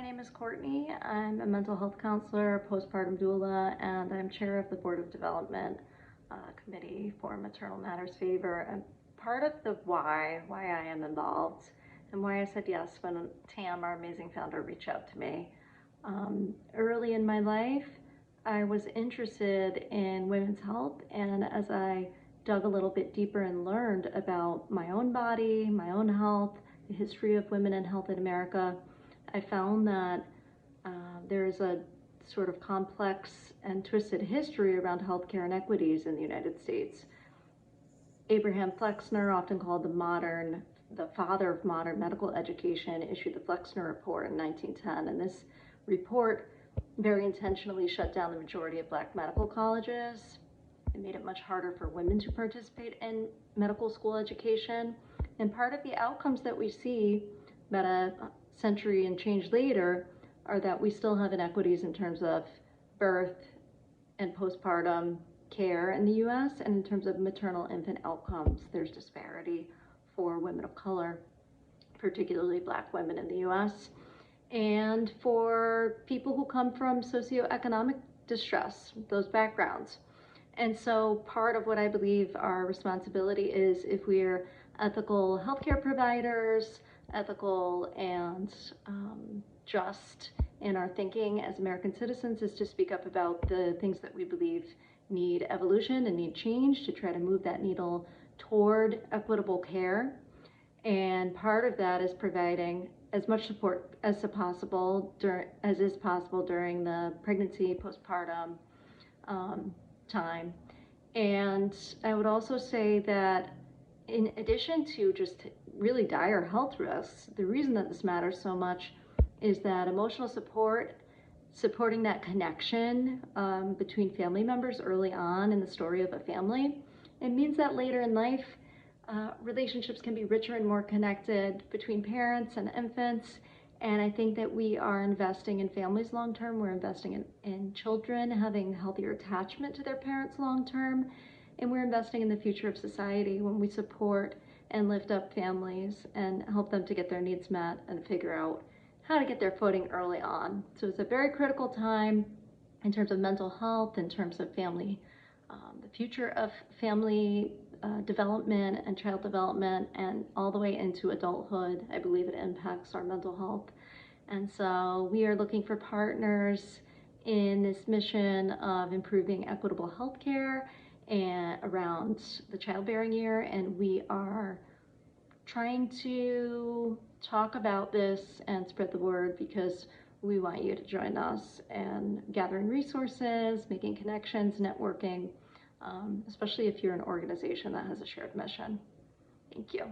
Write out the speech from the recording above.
name is Courtney. I'm a mental health counselor, postpartum doula, and I'm chair of the Board of Development Committee for Maternal Matters Favored. And part of the why I am involved and why I said yes when Tam, our amazing founder, reached out to me. Early in my life, I was interested in women's health, and as I dug a little bit deeper and learned about my own body, my own health, the history of women and health in America, I found that there's a sort of complex and twisted history around healthcare inequities in the United States. Abraham Flexner, often called the father of modern medical education, issued the Flexner Report in 1910, and this report very intentionally shut down the majority of Black medical colleges. It made it much harder for women to participate in medical school education. And part of the outcomes that we see about a century and change later are that we still have inequities in terms of birth and postpartum care in the US, and in terms of maternal infant outcomes, there's disparity for women of color, particularly Black women in the US, and for people who come from socioeconomic distress, those backgrounds. And so part of what I believe our responsibility is, if we're ethical healthcare providers, ethical and just in our thinking as American citizens, is to speak up about the things that we believe need evolution and need change to try to move that needle toward equitable care. And part of that is providing as much support as possible during the pregnancy, postpartum time. And I would also say that in addition to just really dire health risks, the reason that this matters so much is that emotional support, supporting that connection between family members early on in the story of a family, it means that later in life, relationships can be richer and more connected between parents and infants. And I think that we are investing in families long term. We're investing in children having healthier attachment to their parents long term. And we're investing in the future of society when we support and lift up families and help them to get their needs met and figure out how to get their footing early on. So it's a very critical time in terms of mental health, in terms of family, the future of family development and child development, and all the way into adulthood. I believe it impacts our mental health. And so we are looking for partners in this mission of improving equitable healthcare and around the childbearing year. And we are trying to talk about this and spread the word because we want you to join us in gathering resources, making connections, networking, especially if you're an organization that has a shared mission. Thank you.